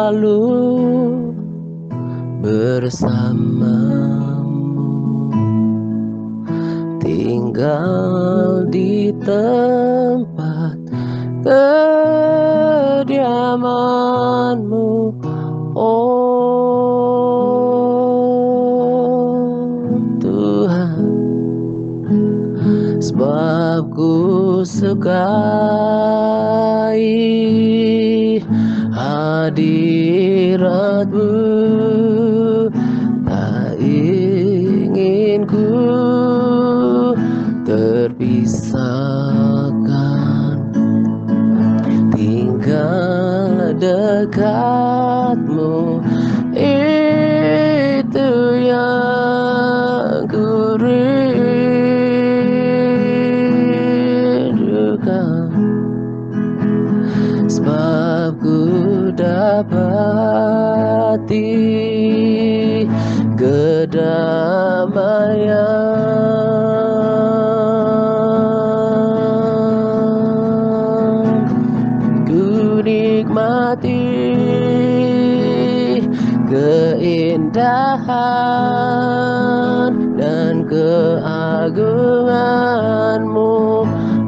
selalu bersamamu, tinggal di tempat kediamanmu, oh Tuhan. Sebab ku sukai hadirat-Mu, tak ingin ku terpisahkan. Tinggal dekat-Mu, itu yang ku rindukan. Sebab ku dapati kedamaian. Ku nikmati keindahan dan keagungan-Mu,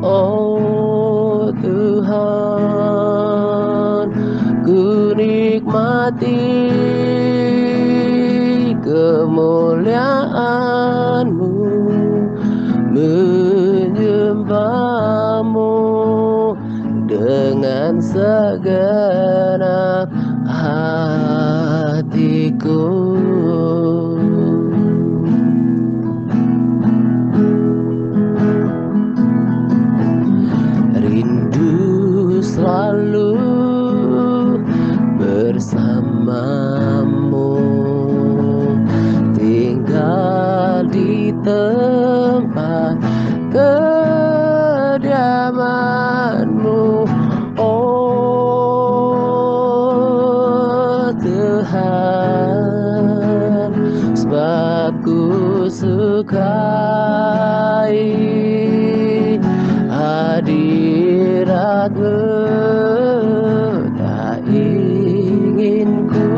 oh Tuhan. Ku nikmati kemuliaan-Mu, menyembah-Mu dengan segenap hatiku. Rindu selalu bersamamu, tinggal di tempat kediaman-Mu, oh Tuhan. Sebab ku sukai hadirat-Mu, tak ingin ku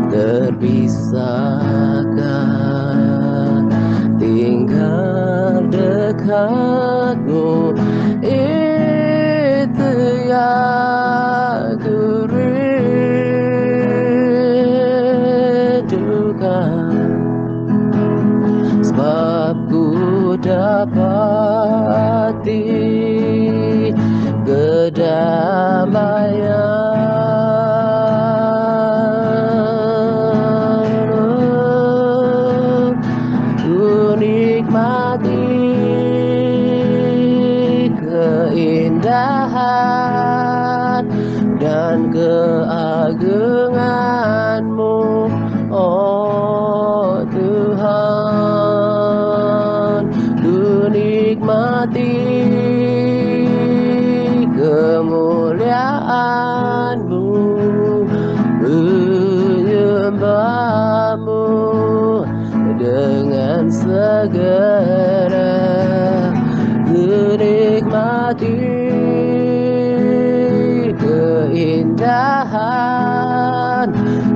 terpisahkan. Tinggal dekat-Mu, itu yang ku rindukan. Sebab ku dapati kedamaian. Ku nikmati keindahan dan keagungan-Mu, oh Tuhan. Ku nikmati kemuliaan-Mu, menyembah-Mu dengan segenap. Ku nikmati keindahan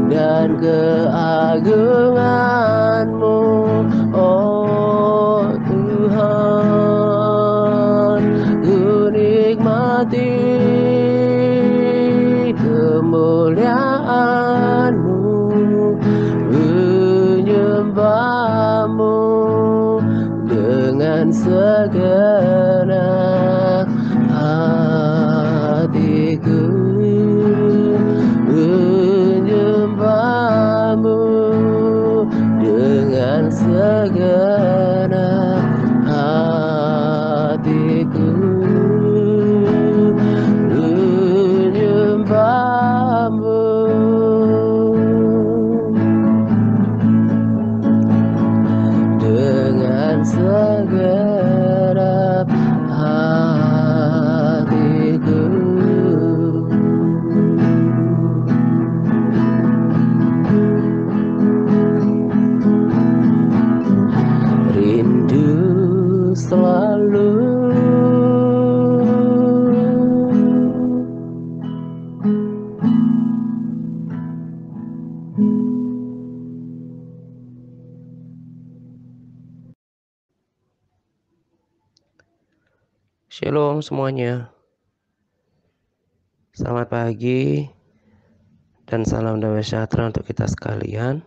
dan keagungan-Mu, oh Tuhan. Ku nikmati kemuliaan-Mu, menyembah-Mu dengan segenap hatiku. Menyembah-Mu Shalom semuanya. Selamat pagi dan salam damai sejahtera untuk kita sekalian.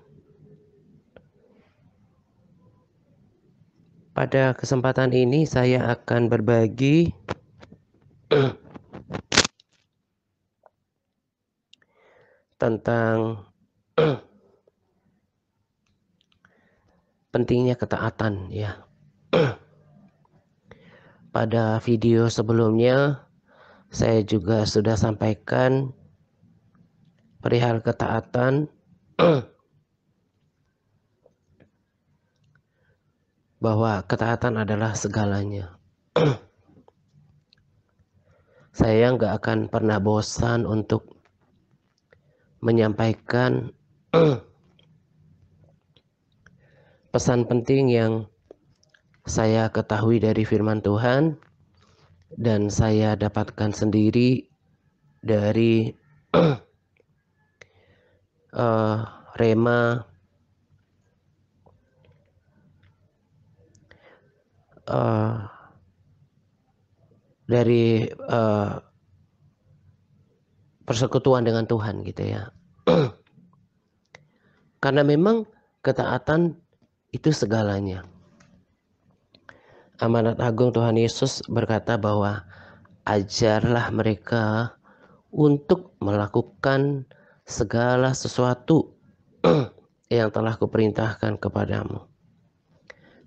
Pada kesempatan ini saya akan berbagi tentang pentingnya ketaatan ya. Pada video sebelumnya saya juga sudah sampaikan perihal ketaatan bahwa ketaatan adalah segalanya. Saya nggak akan pernah bosan untuk menyampaikan pesan penting yang saya ketahui dari firman Tuhan dan saya dapatkan sendiri dari Rema dari persekutuan dengan Tuhan gitu ya. Karena memang ketaatan itu segalanya. Amanat agung Tuhan Yesus berkata bahwa ajarlah mereka untuk melakukan segala sesuatu yang telah kuperintahkan kepadamu.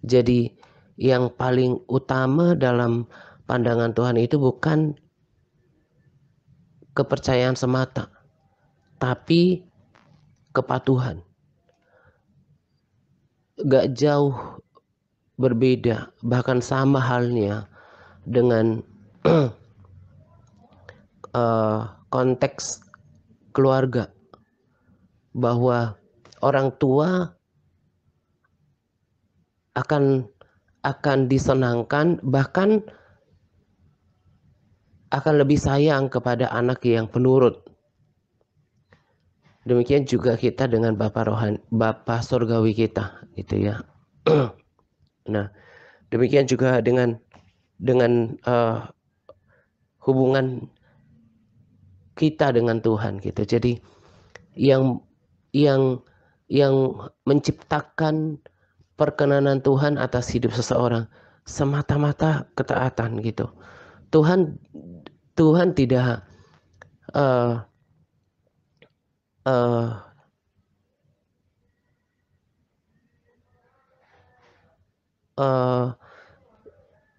Jadi yang paling utama dalam pandangan Tuhan itu bukan kepercayaan semata, tapi kepatuhan. Gak jauh berbeda, bahkan sama halnya dengan konteks keluarga, bahwa orang tua akan disenangkan, bahkan akan lebih sayang kepada anak yang penurut. Demikian juga kita dengan Bapa surgawi kita, gitu ya. Nah, demikian juga dengan hubungan kita dengan Tuhan, gitu. Jadi yang menciptakan perkenanan Tuhan atas hidup seseorang semata-mata ketaatan, gitu. Tuhan tidak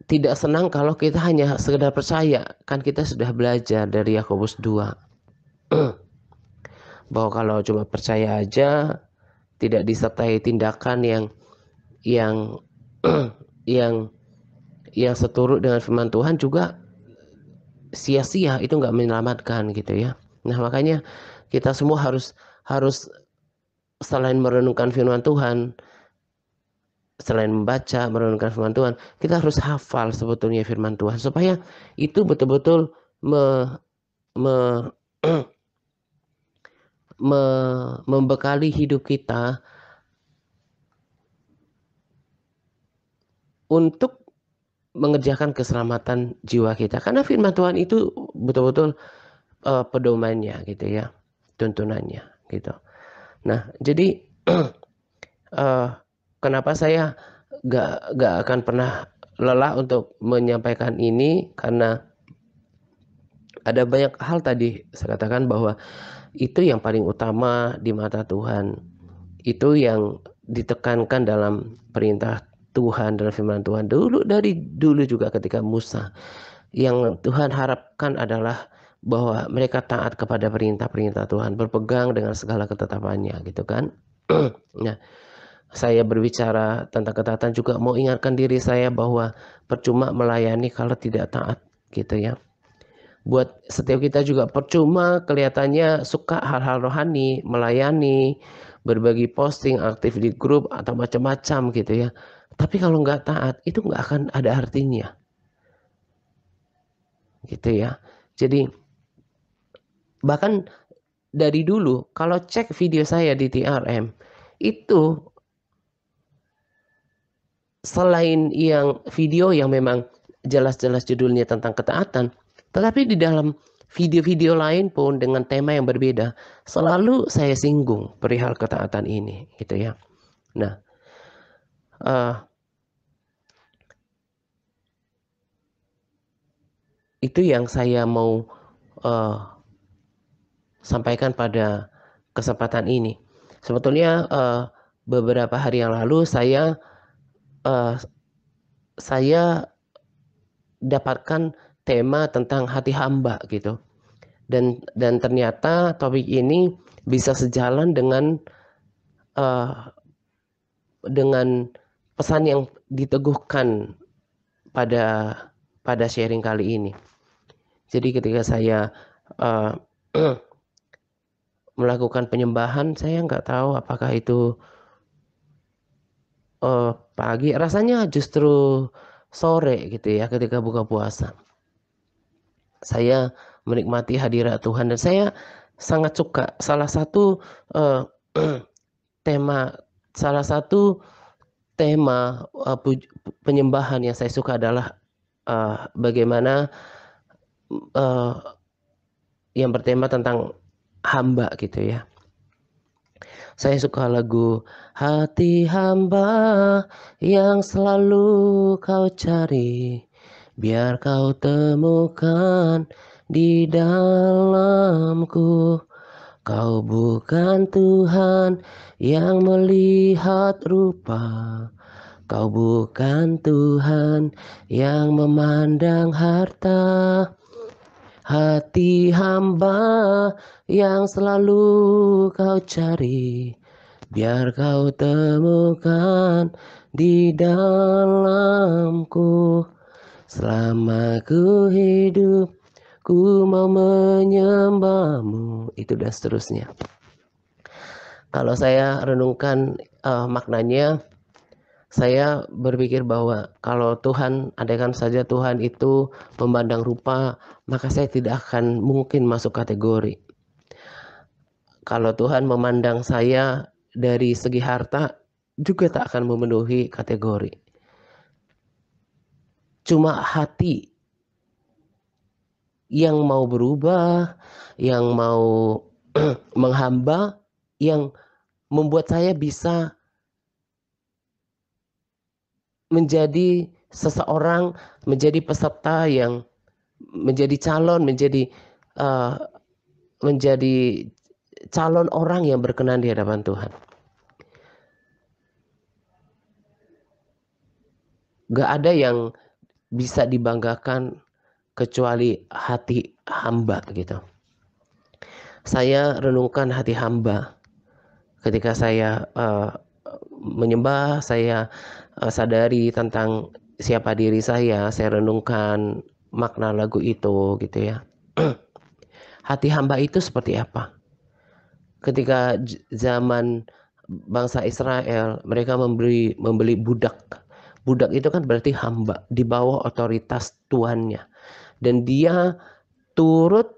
tidak senang kalau kita hanya sekedar percaya. Kan kita sudah belajar dari Yakobus 2 bahwa kalau cuma percaya aja tidak disertai tindakan yang yang seturut dengan firman Tuhan juga sia-sia, itu nggak menyelamatkan gitu ya. Nah, makanya kita semua harus selain merenungkan firman Tuhan, selain membaca, merenungkan firman Tuhan, kita harus hafal sebetulnya firman Tuhan supaya itu betul-betul membekali hidup kita untuk mengerjakan keselamatan jiwa kita. Karena firman Tuhan itu betul-betul pedomannya gitu ya, tuntunannya gitu. Nah, jadi kenapa saya gak akan pernah lelah untuk menyampaikan ini, karena ada banyak hal tadi saya katakan bahwa itu yang paling utama di mata Tuhan. Itu yang ditekankan dalam perintah Tuhan, dalam firman Tuhan dari dulu juga ketika Musa. Yang Tuhan harapkan adalah bahwa mereka taat kepada perintah-perintah Tuhan, berpegang dengan segala ketetapannya gitu kan. Nah, saya berbicara tentang ketaatan juga mau ingatkan diri saya bahwa percuma melayani kalau tidak taat gitu ya. Buat setiap kita juga percuma kelihatannya suka hal-hal rohani, melayani, berbagi posting, aktif di grup atau macam-macam gitu ya. Tapi kalau nggak taat itu nggak akan ada artinya. Gitu ya. Jadi bahkan dari dulu kalau cek video saya di TRM itu, selain yang video yang memang jelas-jelas judulnya tentang ketaatan, tetapi di dalam video-video lain pun dengan tema yang berbeda, selalu saya singgung perihal ketaatan ini, gitu ya. Nah, itu yang saya mau sampaikan pada kesempatan ini. Sebetulnya beberapa hari yang lalu saya dapatkan tema tentang hati hamba gitu. Dan ternyata topik ini bisa sejalan dengan pesan yang diteguhkan pada sharing kali ini. Jadi ketika saya melakukan penyembahan, saya nggak tahu apakah itu pagi, rasanya justru sore gitu ya ketika buka puasa. Saya menikmati hadirat Tuhan dan saya sangat suka salah satu tema penyembahan yang saya suka adalah bagaimana yang bertema tentang hamba gitu ya. Saya suka lagu hati hamba yang selalu kau cari, biar kau temukan di dalamku. Kau bukan Tuhan yang melihat rupa, kau bukan Tuhan yang memandang harta. Hati hamba yang selalu kau cari, biar kau temukan di dalamku. Selama ku hidup, ku mau menyembahmu. Itu dan seterusnya. Kalau saya renungkan maknanya, saya berpikir bahwa kalau Tuhan, andaikan saja Tuhan itu memandang rupa, maka saya tidak akan mungkin masuk kategori. Kalau Tuhan memandang saya dari segi harta, juga tak akan memenuhi kategori. Cuma hati yang mau berubah, yang mau menghamba, yang membuat saya bisa menjadi seseorang, menjadi peserta yang menjadi calon, menjadi calon orang yang berkenan di hadapan Tuhan. Gak ada yang bisa dibanggakan kecuali hati hamba gitu. Saya renungkan hati hamba ketika saya menyembah, saya sadari tentang siapa diri saya renungkan makna lagu itu gitu ya. Hati hamba itu seperti apa? Ketika zaman bangsa Israel, mereka membeli budak. Budak itu kan berarti hamba, di bawah otoritas tuannya. Dan dia turut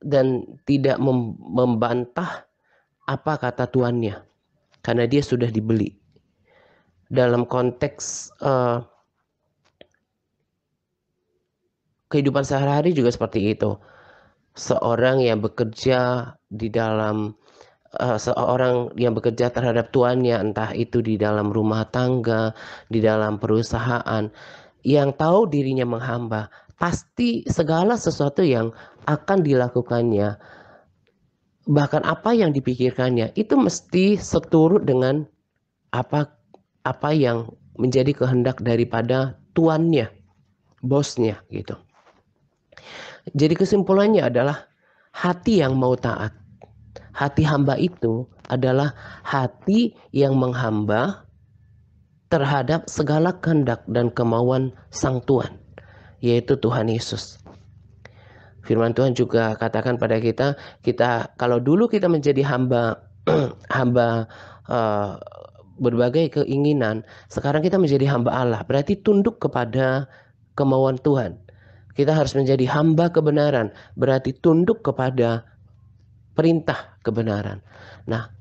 dan tidak membantah apa kata tuannya, karena dia sudah dibeli. Dalam konteks kehidupan sehari-hari juga seperti itu. Seorang yang bekerja di dalam seorang yang bekerja terhadap tuannya, entah itu di dalam rumah tangga, di dalam perusahaan, yang tahu dirinya menghamba, pasti segala sesuatu yang akan dilakukannya, bahkan apa yang dipikirkannya, itu mesti seturut dengan apa yang menjadi kehendak daripada tuannya, bosnya gitu. Jadi kesimpulannya adalah hati yang mau taat. Hati hamba itu adalah hati yang menghamba terhadap segala kehendak dan kemauan Sang Tuhan, yaitu Tuhan Yesus. Firman Tuhan juga katakan pada kita kalau dulu kita menjadi hamba berbagai keinginan, sekarang kita menjadi hamba Allah, berarti tunduk kepada kemauan Tuhan. Kita harus menjadi hamba kebenaran, berarti tunduk kepada perintah kebenaran. Nah,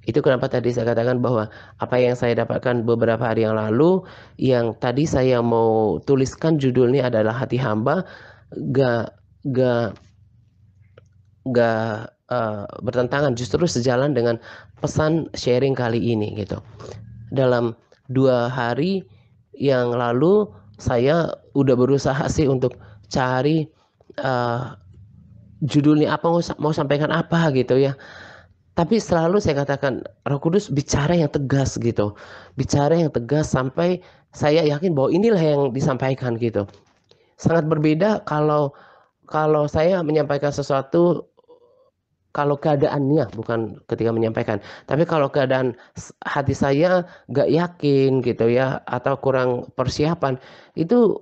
Itu kenapa tadi saya katakan bahwa apa yang saya dapatkan beberapa hari yang lalu, yang tadi saya mau tuliskan judulnya adalah hati hamba, gak gak gak bertentangan, justru sejalan dengan pesan sharing kali ini gitu. Dalam 2 hari yang lalu saya udah berusaha sih untuk cari judulnya apa, mau sampaikan apa gitu ya. Tapi selalu saya katakan Roh Kudus bicara yang tegas gitu. Bicara yang tegas sampai saya yakin bahwa inilah yang disampaikan gitu. Sangat berbeda kalau kalau saya menyampaikan sesuatu, kalau keadaannya bukan ketika menyampaikan, tapi kalau keadaan hati saya gak yakin gitu ya, atau kurang persiapan, itu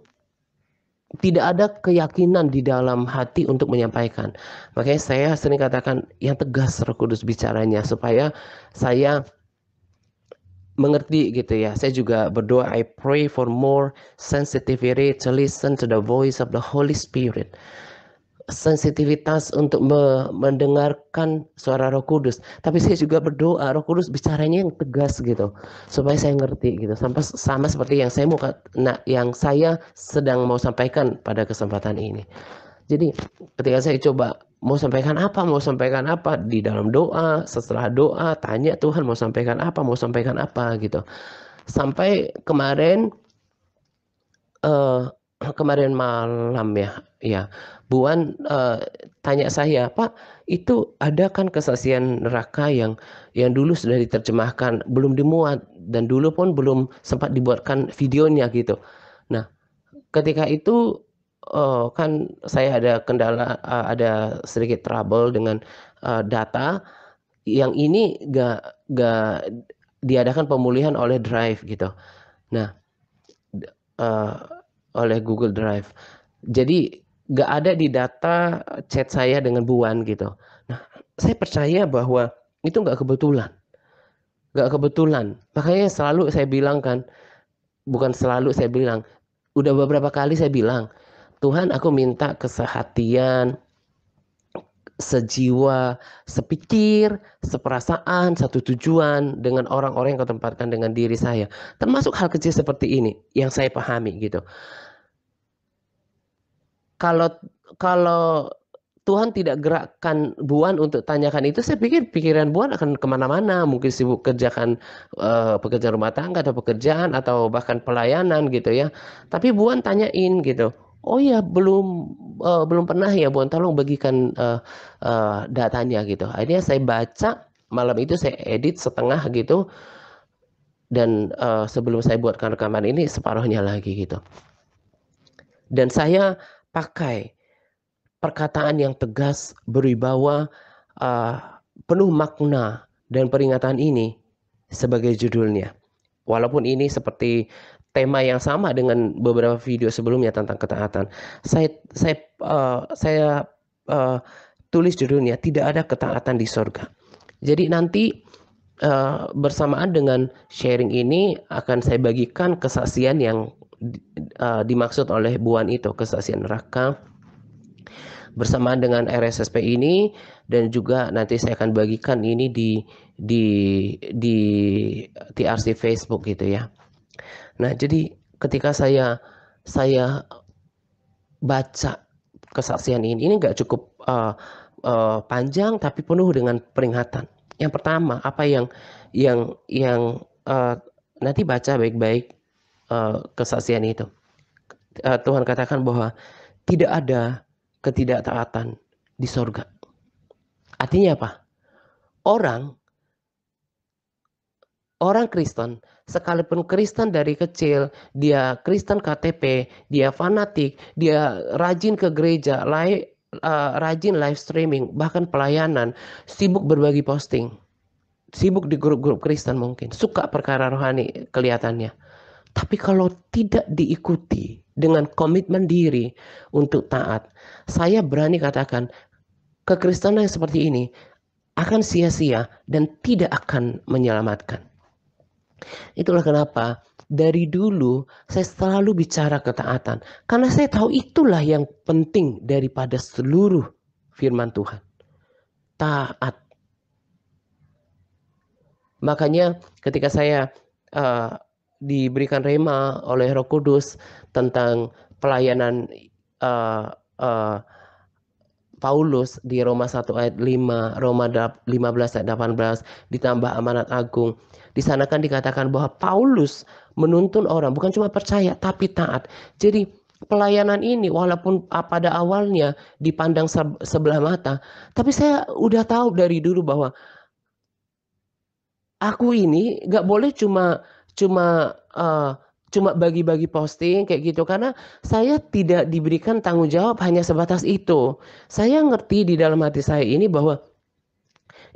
tidak ada keyakinan di dalam hati untuk menyampaikan. Makanya saya sering katakan yang tegas Roh Kudus bicaranya supaya saya mengerti gitu ya. Saya juga berdoa, I pray for more sensitivity to listen to the voice of the Holy Spirit. Sensitivitas untuk mendengarkan suara Roh Kudus. Tapi saya juga berdoa Roh Kudus bicaranya yang tegas gitu, supaya saya ngerti gitu. Sampai sama seperti yang yang saya sedang mau sampaikan pada kesempatan ini. Jadi ketika saya coba mau sampaikan apa di dalam doa, setelah doa tanya Tuhan mau sampaikan apa gitu. Sampai kemarin malam ya, Buan tanya saya, Pak, itu ada kan kesaksian neraka yang dulu sudah diterjemahkan, belum dimuat, dan dulu pun belum sempat dibuatkan videonya gitu. Nah, ketika itu kan saya ada kendala, ada sedikit trouble dengan data. Yang ini gak diadakan pemulihan oleh Drive gitu. Nah, uh, oleh Google Drive. Jadi gak ada di data chat saya dengan Buan gitu. Nah, saya percaya bahwa itu gak kebetulan. Gak kebetulan. Makanya selalu saya bilang kan, bukan selalu saya bilang, udah beberapa kali saya bilang, Tuhan aku minta kesehatian, sejiwa, sepikir, seperasaan, satu tujuan dengan orang-orang yang kau tempatkan dengan diri saya. Termasuk hal kecil seperti ini yang saya pahami gitu. Kalau kalau Tuhan tidak gerakkan Buan untuk tanyakan itu, saya pikir pikiran Buan akan kemana-mana, mungkin sibuk kerjakan pekerjaan rumah tangga atau pekerjaan atau bahkan pelayanan gitu ya. Tapi Buan tanyain gitu, oh ya belum pernah ya Buan, tolong bagikan datanya gitu. Akhirnya saya baca malam itu, saya edit setengah gitu, dan sebelum saya buatkan rekaman ini separuhnya lagi gitu. Dan saya pakai perkataan yang tegas, berwibawa, penuh makna dan peringatan ini sebagai judulnya. Walaupun ini seperti tema yang sama dengan beberapa video sebelumnya tentang ketaatan, saya tulis judulnya tidak ada ketaatan di sorga. Jadi nanti bersamaan dengan sharing ini akan saya bagikan kesaksian yang dimaksud oleh Buan itu, kesaksian neraka, bersamaan dengan RSSP ini, dan juga nanti saya akan bagikan ini di TRC Facebook gitu ya. Nah, jadi ketika saya baca kesaksian ini nggak cukup panjang tapi penuh dengan peringatan. Yang pertama, apa yang nanti baca baik-baik kesaksian itu. Tuhan katakan bahwa tidak ada ketidaktaatan di sorga. Artinya apa? Orang Kristen, sekalipun Kristen dari kecil, dia Kristen KTP, dia fanatik, dia rajin ke gereja, rajin live streaming, bahkan pelayanan, sibuk berbagi posting, sibuk di grup-grup Kristen mungkin, suka perkara rohani kelihatannya. Tapi kalau tidak diikuti dengan komitmen diri untuk taat, saya berani katakan kekristenan yang seperti ini akan sia-sia dan tidak akan menyelamatkan. Itulah kenapa dari dulu saya selalu bicara ketaatan, karena saya tahu itulah yang penting daripada seluruh firman Tuhan. Taat. Makanya ketika saya uh, diberikan rema oleh Roh Kudus tentang pelayanan uh, uh, Paulus di Roma 1 ayat 5, Roma 15 ayat 18, ditambah amanat agung. Di sana kan dikatakan bahwa Paulus menuntun orang, bukan cuma percaya, tapi taat. Jadi pelayanan ini walaupun pada awalnya dipandang sebelah mata, tapi saya udah tahu dari dulu bahwa aku ini nggak boleh cuma cuma eh, cuma bagi-bagi posting kayak gitu karena saya tidak diberikan tanggung jawab hanya sebatas itu. Saya ngerti di dalam hati saya ini bahwa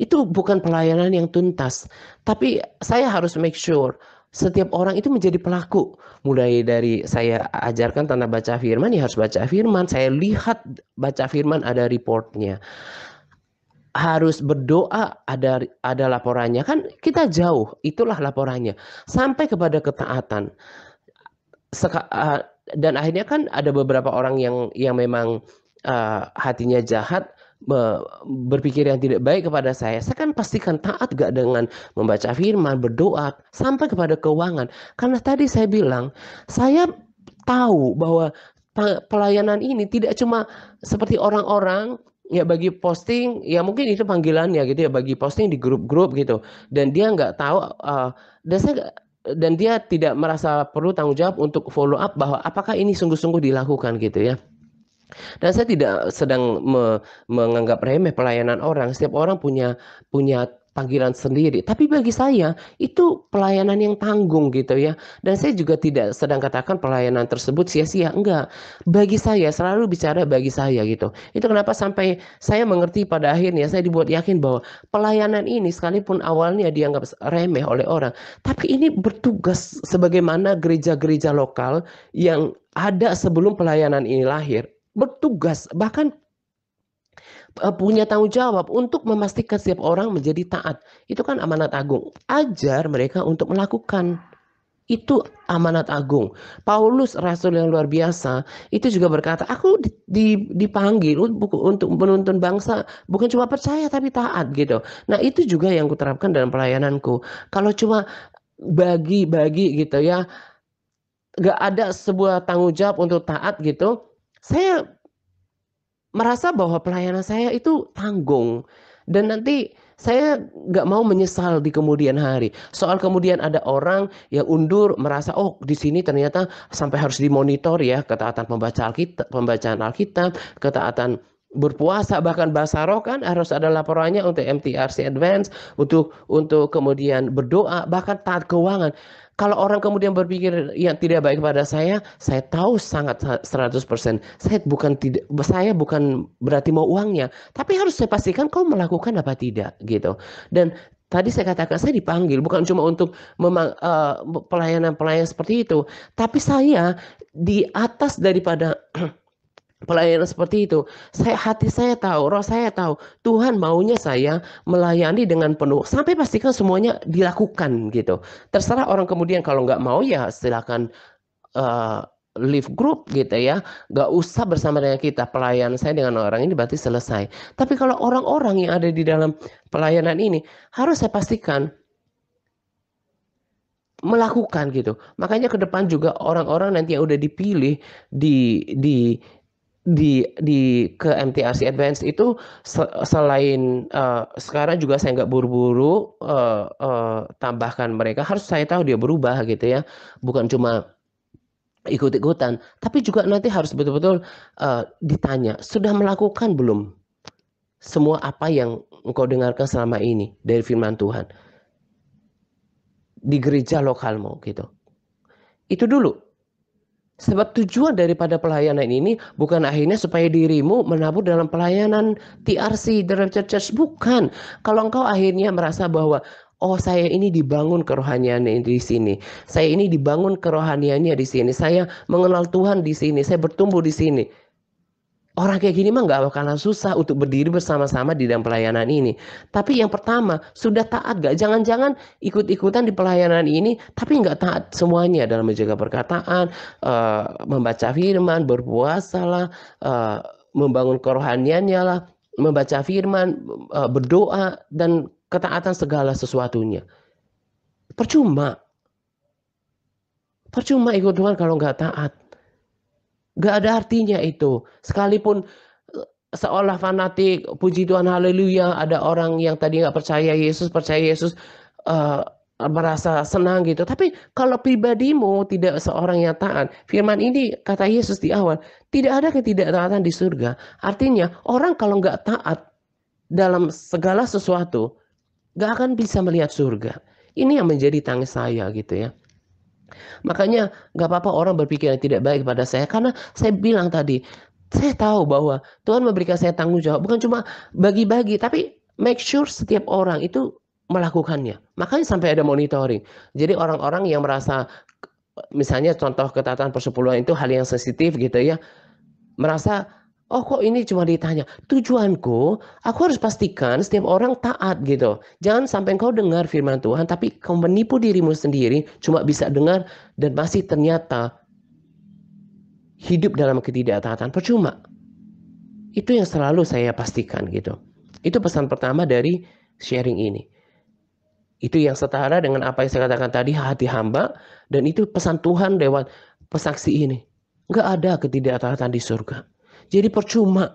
itu bukan pelayanan yang tuntas, tapi saya harus make sure setiap orang itu menjadi pelaku. Mulai dari saya ajarkan tentang baca firman, ya harus baca firman. Saya lihat baca firman ada reportnya, harus berdoa, ada laporannya, kan kita jauh, itulah laporannya sampai kepada ketaatan. Dan akhirnya kan ada beberapa orang yang memang hatinya jahat, berpikir yang tidak baik kepada saya kan pastikan taat gak dengan membaca firman, berdoa sampai kepada keuangan. Karena tadi saya bilang, saya tahu bahwa pelayanan ini tidak cuma seperti orang-orang ya bagi posting, ya mungkin itu panggilannya gitu ya, bagi posting di grup-grup gitu, dan dia nggak tahu, dan saya dan dia tidak merasa perlu tanggung jawab untuk follow up bahwa apakah ini sungguh-sungguh dilakukan gitu ya. Dan saya tidak sedang menganggap remeh pelayanan orang. Setiap orang punya punya panggilan sendiri. Tapi bagi saya itu pelayanan yang tanggung gitu ya. Dan saya juga tidak sedang katakan pelayanan tersebut sia-sia. Enggak. Bagi saya selalu bicara bagi saya gitu. Itu kenapa sampai saya mengerti pada akhirnya saya dibuat yakin bahwa pelayanan ini sekalipun awalnya dianggap remeh oleh orang, tapi ini bertugas sebagaimana gereja-gereja lokal yang ada sebelum pelayanan ini lahir, bertugas bahkan punya tanggung jawab untuk memastikan setiap orang menjadi taat. Itu kan amanat agung. Ajar mereka untuk melakukan. Itu amanat agung. Paulus rasul yang luar biasa itu juga berkata, aku dipanggil untuk menuntun bangsa, bukan cuma percaya tapi taat gitu. Nah, itu juga yang kuterapkan dalam pelayananku. Kalau cuma bagi-bagi gitu ya, nggak ada sebuah tanggung jawab untuk taat gitu, saya merasa bahwa pelayanan saya itu tanggung, dan nanti saya nggak mau menyesal di kemudian hari. Soal kemudian ada orang yang undur merasa oh di sini ternyata sampai harus dimonitor ya ketaatan pembacaan Alkitab, ketaatan berpuasa, bahkan bahasa roh kan harus ada laporannya untuk MTRC Advance, untuk kemudian berdoa, bahkan taat keuangan. Kalau orang kemudian berpikir yang tidak baik pada saya tahu sangat 100%. Saya bukan berarti mau uangnya, tapi harus saya pastikan kau melakukan apa tidak gitu. Dan tadi saya katakan saya dipanggil bukan cuma untuk pelayanan-pelayanan seperti itu, tapi saya di atas daripada pelayanan seperti itu, hati saya tahu, roh saya tahu, Tuhan maunya saya melayani dengan penuh, sampai pastikan semuanya dilakukan gitu. Terserah orang kemudian kalau nggak mau ya silakan uh, leave group gitu ya, nggak usah bersama dengan kita. Pelayanan saya dengan orang ini berarti selesai. Tapi kalau orang-orang yang ada di dalam pelayanan ini harus saya pastikan melakukan gitu. Makanya ke depan juga orang-orang nanti yang udah dipilih di di ke MTRC Advance itu selain sekarang juga saya nggak buru-buru tambahkan mereka, harus saya tahu dia berubah gitu ya, bukan cuma ikut-ikutan, tapi juga nanti harus betul-betul ditanya sudah melakukan belum semua apa yang engkau dengarkan selama ini dari firman Tuhan di gereja lokalmu gitu. Itu dulu. Sebab tujuan daripada pelayanan ini bukan akhirnya supaya dirimu menabur dalam pelayanan TRC, The Rapture Church. Bukan. Kalau engkau akhirnya merasa bahwa, oh saya ini dibangun kerohaniannya di sini. Saya ini dibangun kerohaniannya di sini. Saya mengenal Tuhan di sini. Saya bertumbuh di sini. Orang kayak gini mah nggak bakalan susah untuk berdiri bersama-sama di dalam pelayanan ini. Tapi yang pertama, sudah taat gak? Jangan-jangan ikut-ikutan di pelayanan ini, tapi nggak taat semuanya dalam menjaga perkataan, membaca firman, berpuasa lah, membangun kerohaniannya lah, membaca firman, berdoa, dan ketaatan segala sesuatunya. Percuma. Percuma ikut Tuhan kalau nggak taat. Nggak ada artinya itu. Sekalipun seolah fanatik, puji Tuhan, haleluya, ada orang yang tadi nggak percaya Yesus, eh, merasa senang gitu. Tapi kalau pribadimu tidak seorang yang taat, firman ini kata Yesus di awal, tidak ada ketidaktaatan di surga. Artinya orang kalau nggak taat dalam segala sesuatu, nggak akan bisa melihat surga. Ini yang menjadi tangis saya gitu ya. Makanya nggak apa-apa orang berpikir yang tidak baik pada saya. Karena saya bilang tadi, saya tahu bahwa Tuhan memberikan saya tanggung jawab. Bukan cuma bagi-bagi, tapi make sure setiap orang itu melakukannya. Makanya sampai ada monitoring. Jadi orang-orang yang merasa, misalnya contoh ketaatan persepuluhan itu hal yang sensitif gitu ya. Merasa, oh kok ini cuma ditanya. Tujuanku, aku harus pastikan setiap orang taat gitu. Jangan sampai kau dengar firman Tuhan, tapi kau menipu dirimu sendiri, cuma bisa dengar dan masih ternyata hidup dalam ketidaktaatan. Percuma. Itu yang selalu saya pastikan gitu. Itu pesan pertama dari sharing ini. Itu yang setara dengan apa yang saya katakan tadi, hati hamba. Dan itu pesan Tuhan lewat pesaksi ini. Nggak ada ketidaktaatan di surga. Jadi percuma.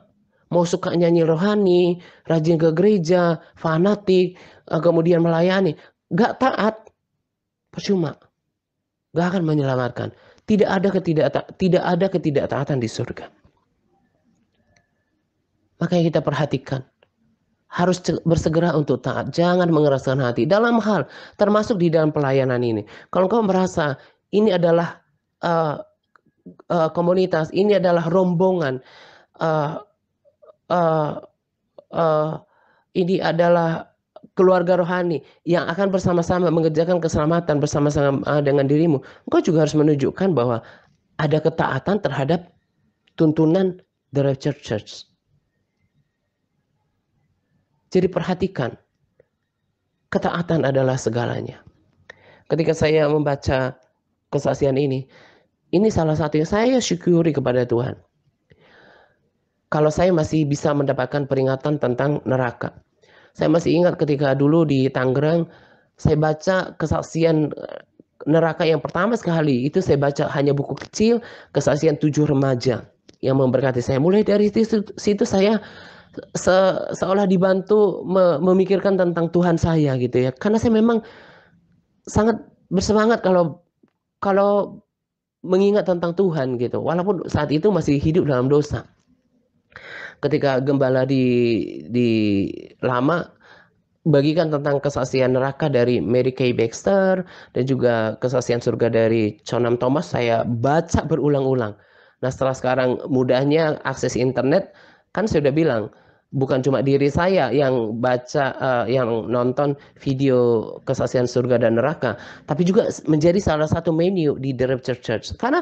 Mau suka nyanyi rohani, rajin ke gereja, fanatik, kemudian melayani. Nggak taat. Percuma. Nggak akan menyelamatkan. Tidak ada ketidaktaatan di surga. Makanya kita perhatikan. Harus bersegera untuk taat. Jangan mengeraskan hati. Dalam hal, termasuk di dalam pelayanan ini. Kalau kau merasa ini adalah komunitas, ini adalah rombongan, uh, uh, uh, ini adalah keluarga rohani yang akan bersama-sama mengerjakan keselamatan bersama-sama dengan dirimu. Engkau juga harus menunjukkan bahwa ada ketaatan terhadap tuntunan The Rapture Church. Jadi perhatikan, ketaatan adalah segalanya. Ketika saya membaca kesaksian ini salah satu yang saya syukuri kepada Tuhan. Kalau saya masih bisa mendapatkan peringatan tentang neraka. Saya masih ingat ketika dulu di Tangerang, saya baca kesaksian neraka yang pertama sekali. Itu saya baca hanya buku kecil, kesaksian 7 remaja yang memberkati saya. Mulai dari situ saya seolah dibantu memikirkan tentang Tuhan saya gitu ya. Karena saya memang sangat bersemangat kalau mengingat tentang Tuhan gitu. Walaupun saat itu masih hidup dalam dosa. Ketika gembala di Lama bagikan tentang kesaksian neraka dari Mary Kay Baxter dan juga kesaksian surga dari Chonam Thomas, saya baca berulang-ulang. Nah, setelah sekarang mudahnya akses internet, kan saya sudah bilang, bukan cuma diri saya yang baca, yang nonton video kesaksian surga dan neraka, tapi juga menjadi salah satu menu di The Rapture Church. Karena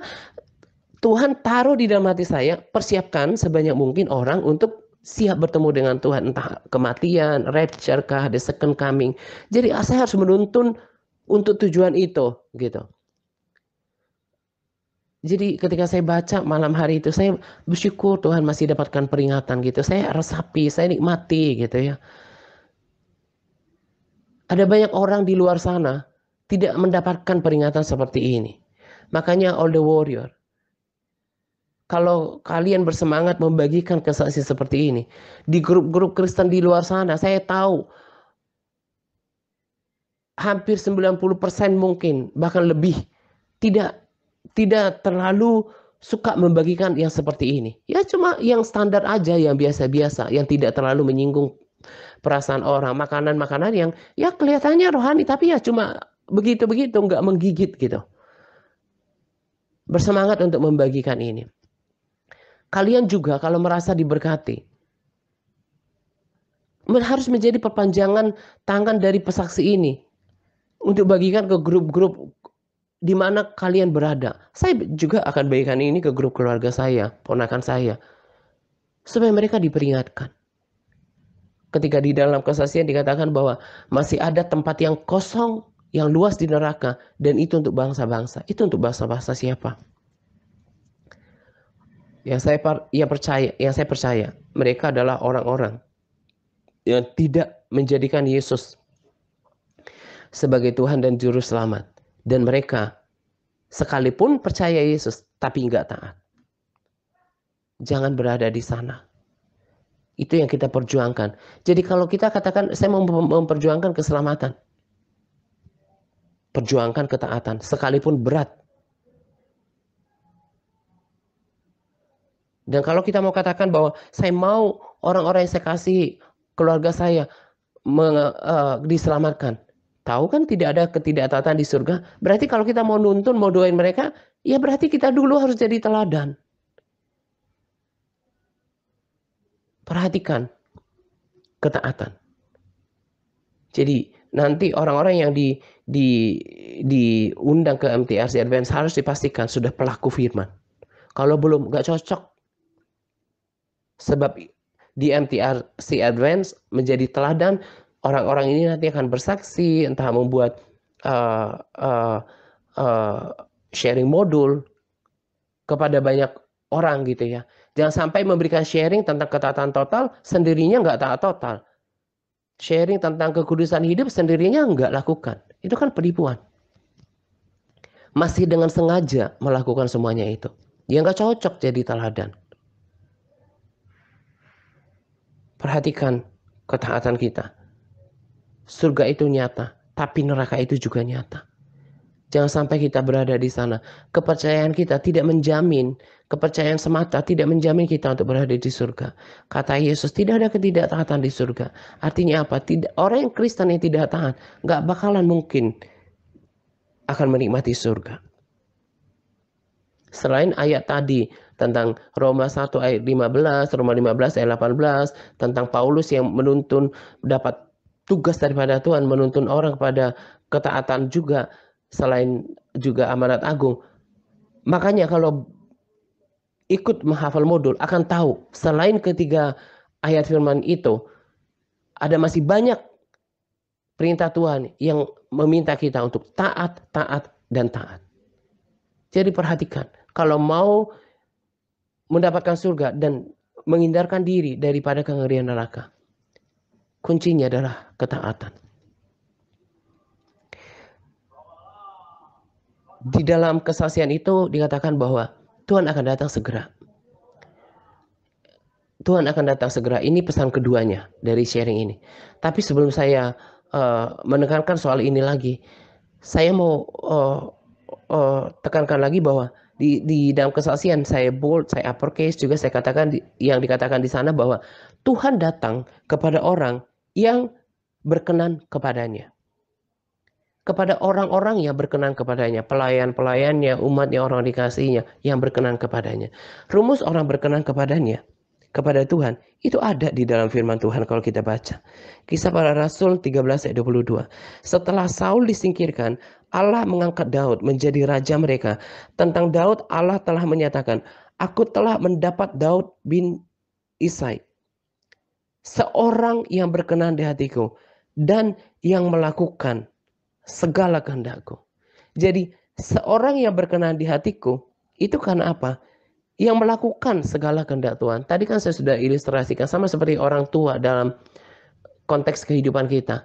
Tuhan taruh di dalam hati saya, persiapkan sebanyak mungkin orang untuk siap bertemu dengan Tuhan, entah kematian, rapture kah, the second coming. Jadi saya harus menuntun untuk tujuan itu, gitu. Jadi ketika saya baca malam hari itu, saya bersyukur Tuhan masih dapatkan peringatan gitu. Saya resapi, saya nikmati gitu ya. Ada banyak orang di luar sana tidak mendapatkan peringatan seperti ini. Makanya all the warrior, kalau kalian bersemangat membagikan kesaksian seperti ini di grup-grup Kristen di luar sana, saya tahu hampir 90% mungkin bahkan lebih tidak terlalu suka membagikan yang seperti ini. Ya cuma yang standar aja, yang biasa-biasa, yang tidak terlalu menyinggung perasaan orang, makanan-makanan yang ya kelihatannya rohani tapi ya cuma begitu-begitu, nggak menggigit gitu. Bersemangat untuk membagikan ini. Kalian juga kalau merasa diberkati, harus menjadi perpanjangan tangan dari pesaksi ini untuk bagikan ke grup-grup di mana kalian berada. Saya juga akan bagikan ini ke grup keluarga saya, ponakan saya, supaya mereka diperingatkan. Ketika di dalam kesaksian dikatakan bahwa masih ada tempat yang kosong, yang luas di neraka, dan itu untuk bangsa-bangsa. Itu untuk bangsa-bangsa siapa? Yang saya percaya, mereka adalah orang-orang yang tidak menjadikan Yesus sebagai Tuhan dan Juru Selamat. Dan mereka sekalipun percaya Yesus, tapi nggak taat. Jangan berada di sana. Itu yang kita perjuangkan. Jadi kalau kita katakan, saya mau memperjuangkan keselamatan. Perjuangkan ketaatan, sekalipun berat. Dan kalau kita mau katakan bahwa saya mau orang-orang yang saya kasih, keluarga saya, diselamatkan. Tahu kan tidak ada ketidaktaatan di surga. Berarti kalau kita mau nuntun, mau doain mereka, ya berarti kita dulu harus jadi teladan. Perhatikan ketaatan. Jadi nanti orang-orang yang diundang ke MTRC Advance harus dipastikan sudah pelaku firman. Kalau belum, nggak cocok. Sebab di MTRC Advance menjadi teladan, orang-orang ini nanti akan bersaksi, entah membuat sharing modul kepada banyak orang gitu ya. Jangan sampai memberikan sharing tentang ketaatan total, sendirinya nggak taat total. Sharing tentang kekudusan hidup sendirinya nggak lakukan. Itu kan penipuan. Masih dengan sengaja melakukan semuanya itu. Ya nggak cocok jadi teladan. Perhatikan ketaatan kita. Surga itu nyata, tapi neraka itu juga nyata. Jangan sampai kita berada di sana. Kepercayaan kita tidak menjamin, kepercayaan semata tidak menjamin kita untuk berada di surga. Kata Yesus, tidak ada ketidaktaatan di surga. Artinya apa? Orang yang Kristen yang tidak taat, nggak bakalan mungkin akan menikmati surga. Selain ayat tadi tentang Roma 1 ayat 15, Roma 15 ayat 18, tentang Paulus yang menuntun, dapat tugas daripada Tuhan menuntun orang kepada ketaatan juga, selain juga amanat agung. Makanya kalau ikut menghafal modul akan tahu selain ketiga ayat firman itu ada masih banyak perintah Tuhan yang meminta kita untuk taat, taat, dan taat. Jadi perhatikan, kalau mau mendapatkan surga dan menghindarkan diri daripada kengerian neraka, kuncinya adalah ketaatan. Di dalam kesaksian itu dikatakan bahwa Tuhan akan datang segera. Tuhan akan datang segera. Ini pesan keduanya dari sharing ini. Tapi sebelum saya menekankan soal ini lagi, saya mau tekankan lagi bahwa di dalam kesaksian saya bold, saya uppercase juga saya katakan yang dikatakan di sana bahwa Tuhan datang kepada orang yang berkenan kepadanya. Kepada orang-orang yang berkenan kepadanya, pelayan-pelayannya, umatnya, orang dikasihnya yang berkenan kepadanya. Rumus orang berkenan kepadanya, kepada Tuhan, itu ada di dalam firman Tuhan kalau kita baca. Kisah Para Rasul 13 ayat 22. Setelah Saul disingkirkan, Allah mengangkat Daud menjadi raja mereka. Tentang Daud, Allah telah menyatakan, aku telah mendapat Daud bin Isai, seorang yang berkenan di hatiku dan yang melakukan segala kehendakku. Jadi seorang yang berkenan di hatiku itu karena apa? Yang melakukan segala kehendak Tuhan. Tadi kan saya sudah ilustrasikan sama seperti orang tua dalam konteks kehidupan kita.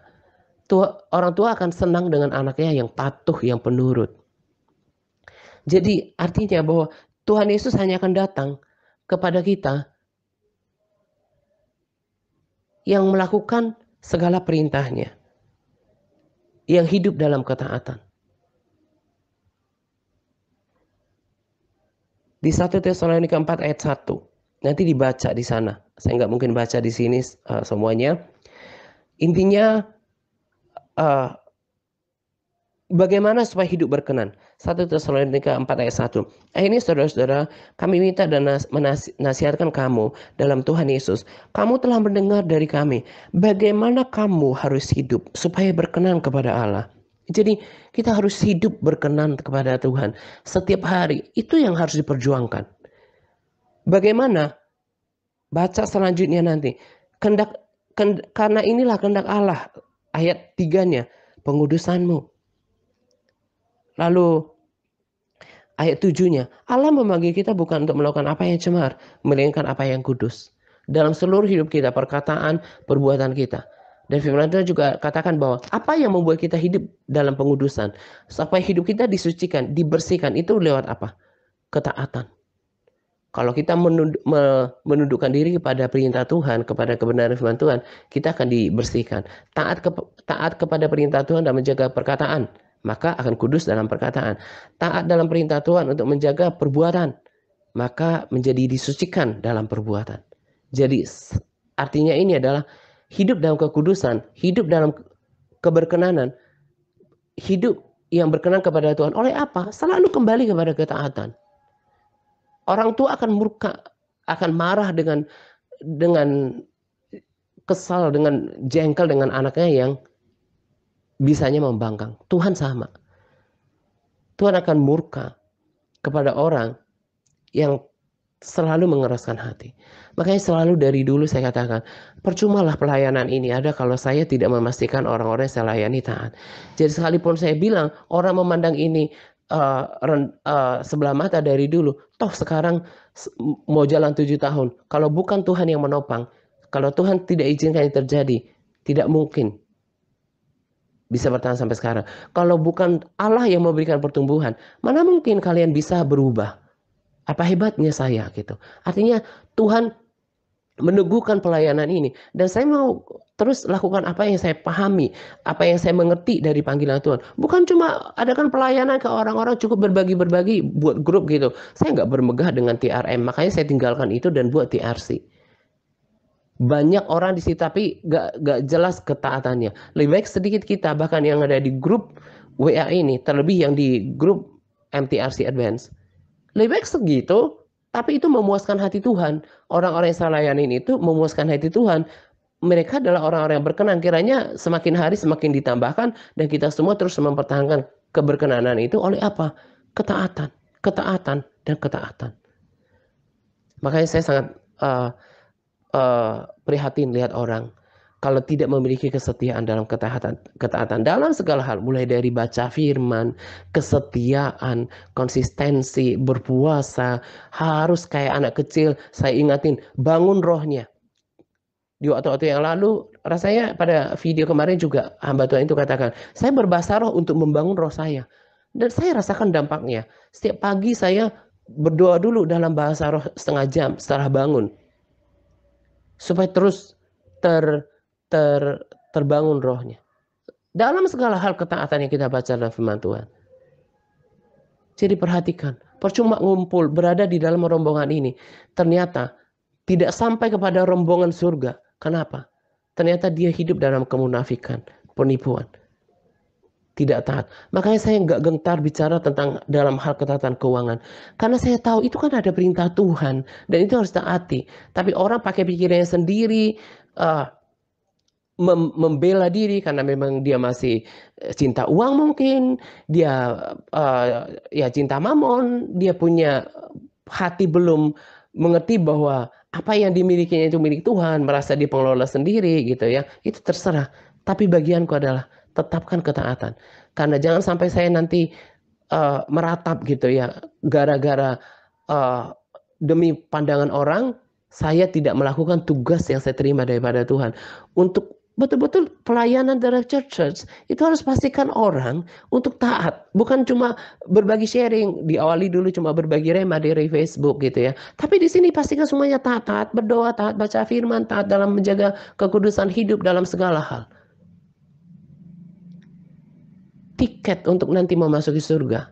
Orang tua akan senang dengan anaknya yang patuh, yang penurut. Jadi artinya bahwa Tuhan Yesus hanya akan datang kepada kita yang melakukan segala perintahnya, yang hidup dalam ketaatan. Di 1 Tesalonika 4 ayat 1. Nanti dibaca di sana. Saya nggak mungkin baca di sini semuanya. Intinya bagaimana supaya hidup berkenan. 1 Tesalonika 4 ayat 1. Ini saudara-saudara, kami minta dan menasihatkan kamu dalam Tuhan Yesus. Kamu telah mendengar dari kami bagaimana kamu harus hidup supaya berkenan kepada Allah. Jadi kita harus hidup berkenan kepada Tuhan setiap hari. Itu yang harus diperjuangkan. Bagaimana? Baca selanjutnya nanti. Karena inilah kehendak Allah. Ayat 3-nya. Pengudusanmu. Lalu ayat 7-nya. Allah memanggil kita bukan untuk melakukan apa yang cemar. Melainkan apa yang kudus. Dalam seluruh hidup kita. Perkataan, perbuatan kita. Dan firman Tuhan juga katakan bahwa apa yang membuat kita hidup dalam pengudusan, supaya hidup kita disucikan, dibersihkan, itu lewat apa? Ketaatan. Kalau kita menundukkan diri kepada perintah Tuhan, kepada kebenaran firman Tuhan, kita akan dibersihkan. Taat kepada perintah Tuhan dan menjaga perkataan, maka akan kudus dalam perkataan. Taat dalam perintah Tuhan untuk menjaga perbuatan, maka menjadi disucikan dalam perbuatan. Jadi artinya ini adalah hidup dalam kekudusan, hidup dalam keberkenanan, hidup yang berkenan kepada Tuhan. Oleh apa? Selalu kembali kepada ketaatan. Orang tua akan murka, akan marah dengan kesal, dengan jengkel dengan anaknya yang bisanya membangkang. Tuhan sama. Tuhan akan murka kepada orang yang selalu mengeraskan hati. Makanya selalu dari dulu saya katakan, percumalah pelayanan ini ada kalau saya tidak memastikan orang-orang yang saya layani taat. Jadi sekalipun saya bilang orang memandang ini sebelah mata dari dulu, toh sekarang mau jalan 7 tahun. Kalau bukan Tuhan yang menopang, kalau Tuhan tidak izinkan yang terjadi, tidak mungkin bisa bertahan sampai sekarang. Kalau bukan Allah yang memberikan pertumbuhan, mana mungkin kalian bisa berubah? Apa hebatnya saya gitu. Artinya Tuhan meneguhkan pelayanan ini. Dan saya mau terus lakukan apa yang saya pahami, apa yang saya mengerti dari panggilan Tuhan. Bukan cuma adakan pelayanan ke orang-orang cukup berbagi-berbagi buat grup gitu. Saya nggak bermegah dengan TRM, makanya saya tinggalkan itu dan buat TRC. Banyak orang di situ tapi nggak jelas ketaatannya. Lebih baik sedikit kita bahkan yang ada di grup WA ini, terlebih yang di grup MTRC Advance. Lebih baik segitu, tapi itu memuaskan hati Tuhan. Orang-orang yang saya layanin itu memuaskan hati Tuhan. Mereka adalah orang-orang yang berkenan. Kiranya semakin hari semakin ditambahkan dan kita semua terus mempertahankan keberkenanan itu oleh apa? Ketaatan, ketaatan, dan ketaatan. Makanya saya sangat prihatin lihat orang kalau tidak memiliki kesetiaan dalam ketaatan dalam segala hal, mulai dari baca firman, kesetiaan, konsistensi, berpuasa, harus kayak anak kecil. Saya ingatin, bangun rohnya. Di waktu-waktu yang lalu, rasanya pada video kemarin juga hamba Tuhan itu katakan, saya berbahasa roh untuk membangun roh saya. Dan saya rasakan dampaknya. Setiap pagi saya berdoa dulu dalam bahasa roh setengah jam setelah bangun. Supaya terus terbangun rohnya. Dalam segala hal ketaatan yang kita baca dalam firman Tuhan. Jadi perhatikan, percuma ngumpul berada di dalam rombongan ini. Ternyata tidak sampai kepada rombongan surga. Kenapa? Ternyata dia hidup dalam kemunafikan, penipuan. Tidak taat. Makanya saya nggak gentar bicara tentang dalam hal ketaatan keuangan. Karena saya tahu itu kan ada perintah Tuhan. Dan itu harus taati. Tapi orang pakai pikirannya sendiri. Membela diri karena memang dia masih cinta uang mungkin. Dia ya cinta mamon. Dia punya hati belum mengerti bahwa apa yang dimilikinya itu milik Tuhan. Merasa dia pengelola sendiri gitu ya. Itu terserah. Tapi bagianku adalah tetapkan ketaatan. Karena jangan sampai saya nanti meratap gitu ya. Gara-gara demi pandangan orang, saya tidak melakukan tugas yang saya terima daripada Tuhan. Untuk betul-betul pelayanan dari church itu harus pastikan orang untuk taat. Bukan cuma berbagi sharing. Diawali dulu cuma berbagi rema dari Facebook gitu ya. Tapi di sini pastikan semuanya taat. Taat berdoa, taat baca firman, taat dalam menjaga kekudusan hidup dalam segala hal. Tiket untuk nanti memasuki surga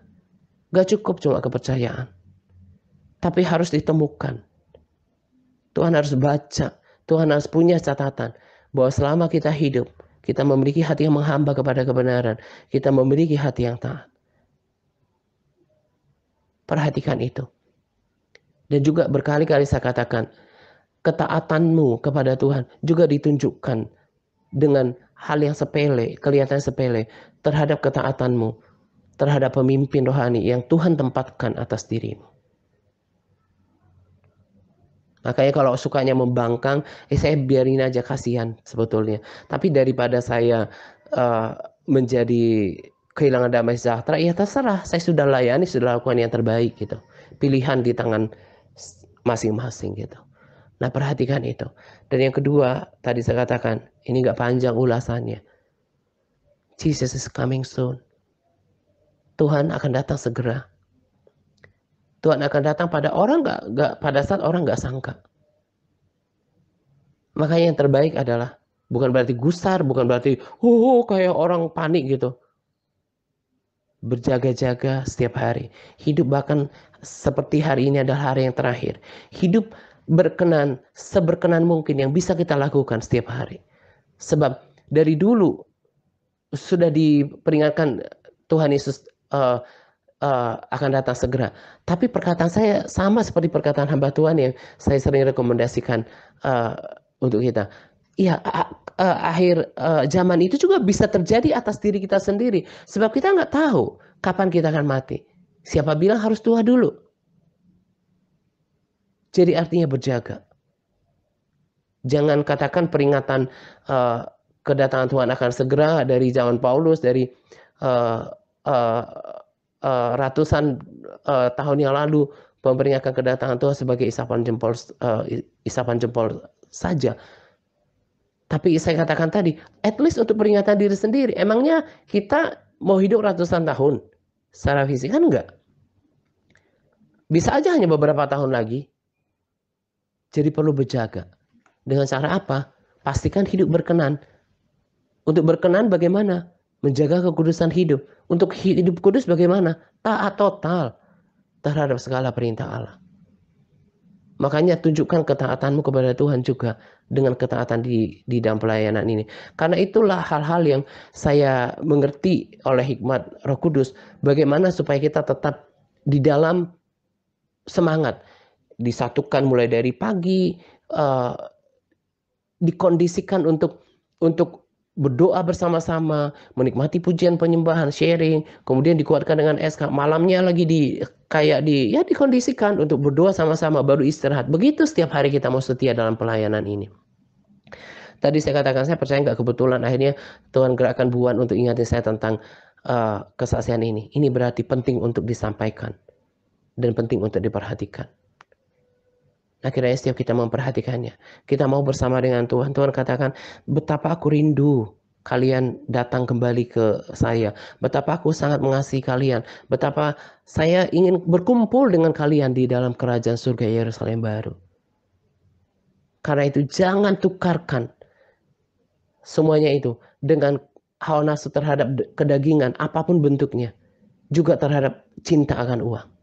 gak cukup cuma kepercayaan, tapi harus ditemukan. Tuhan harus baca, Tuhan harus punya catatan bahwa selama kita hidup, kita memiliki hati yang menghamba kepada kebenaran, kita memiliki hati yang taat. Perhatikan itu. Dan juga berkali-kali saya katakan, ketaatanmu kepada Tuhan juga ditunjukkan dengan hal yang sepele, kelihatan sepele, terhadap ketaatanmu, terhadap pemimpin rohani yang Tuhan tempatkan atas dirimu. Makanya kalau sukanya membangkang, saya biarin aja, kasihan sebetulnya. Tapi daripada saya menjadi kehilangan damai sejahtera, ya terserah. Saya sudah layani, sudah lakukan yang terbaik gitu. Pilihan di tangan masing-masing gitu. Nah, perhatikan itu. Dan yang kedua, tadi saya katakan, ini nggak panjang ulasannya. Jesus is coming soon. Tuhan akan datang segera. Tuhan akan datang pada orang nggak pada saat orang nggak sangka. Makanya yang terbaik adalah bukan berarti gusar, bukan berarti kayak orang panik gitu. Berjaga-jaga setiap hari. Hidup bahkan seperti hari ini adalah hari yang terakhir. Hidup berkenan, seberkenan mungkin yang bisa kita lakukan setiap hari. Sebab dari dulu sudah diperingatkan Tuhan Yesus akan datang segera. Tapi perkataan saya sama seperti perkataan hamba Tuhan yang saya sering rekomendasikan untuk kita. Iya, akhir zaman itu juga bisa terjadi atas diri kita sendiri. Sebab kita nggak tahu kapan kita akan mati. Siapa bilang harus tua dulu? Jadi artinya berjaga. Jangan katakan peringatan kedatangan Tuhan akan segera dari zaman Paulus, dari ratusan tahun yang lalu memperingatkan kedatangan Tuhan sebagai isapan jempol saja. Tapi saya katakan tadi, at least untuk peringatan diri sendiri. Emangnya kita mau hidup ratusan tahun secara fisik? Kan enggak. Bisa aja hanya beberapa tahun lagi. Jadi perlu berjaga. Dengan cara apa? Pastikan hidup berkenan. Untuk berkenan bagaimana? Menjaga kekudusan hidup. Untuk hidup kudus bagaimana? Taat total terhadap segala perintah Allah. Makanya tunjukkan ketaatanmu kepada Tuhan juga dengan ketaatan di dalam pelayanan ini. Karena itulah hal-hal yang saya mengerti oleh hikmat Roh Kudus. Bagaimana supaya kita tetap di dalam semangat. Disatukan mulai dari pagi. Dikondisikan untuk berdoa bersama-sama, menikmati pujian penyembahan, sharing, kemudian dikuatkan dengan SK. Malamnya lagi dikondisikan untuk berdoa sama-sama, baru istirahat. Begitu setiap hari kita mau setia dalam pelayanan ini. Tadi saya katakan saya percaya nggak kebetulan akhirnya Tuhan gerakkan Buan untuk ingatin saya tentang kesaksian ini. Ini berarti penting untuk disampaikan dan penting untuk diperhatikan. Nah, kiranya setiap kita memperhatikannya. Kita mau bersama dengan Tuhan. Tuhan katakan, betapa aku rindu kalian datang kembali ke saya. Betapa aku sangat mengasihi kalian. Betapa saya ingin berkumpul dengan kalian di dalam kerajaan surga Yerusalem baru. Karena itu jangan tukarkan semuanya itu dengan hawa nafsu terhadap kedagingan, apapun bentuknya. Juga terhadap cinta akan uang.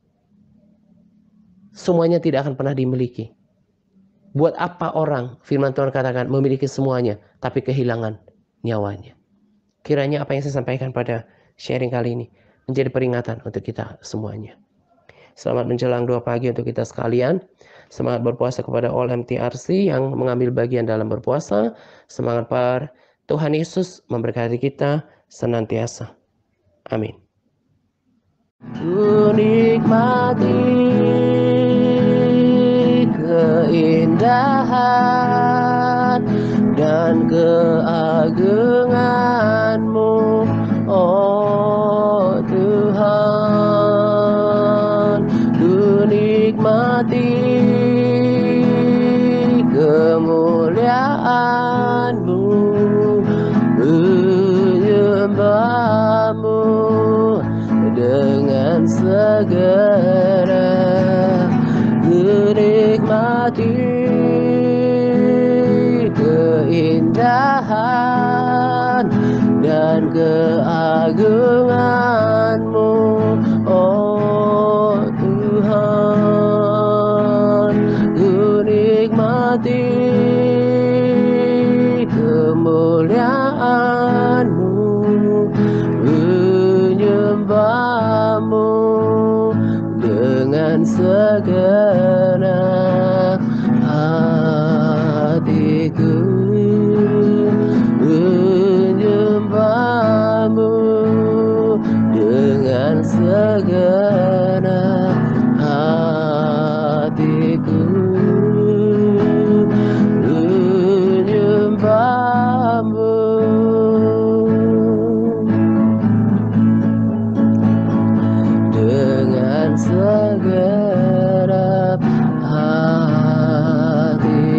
Semuanya tidak akan pernah dimiliki. Buat apa orang, firman Tuhan katakan, memiliki semuanya, tapi kehilangan nyawanya. Kiranya apa yang saya sampaikan pada sharing kali ini menjadi peringatan untuk kita semuanya. Selamat menjelang 2 pagi untuk kita sekalian. Semangat berpuasa kepada all MTRC yang mengambil bagian dalam berpuasa. Semangat par. Tuhan Yesus memberkati kita senantiasa. Amin. Ku nikmati keindahan dan keagungan-Mu, oh Tuhan. Ku nikmati kemuliaan-Mu, menyembah-Mu dengan segera. Nikmati keindahan dan keagungan-Mu, oh Tuhan. Ku nikmati kemuliaan-Mu, menyembah-Mu dengan segenap hatiku, menyembah-Mu dengan segenap hatiku, menyembah-Mu dengan segenap hati.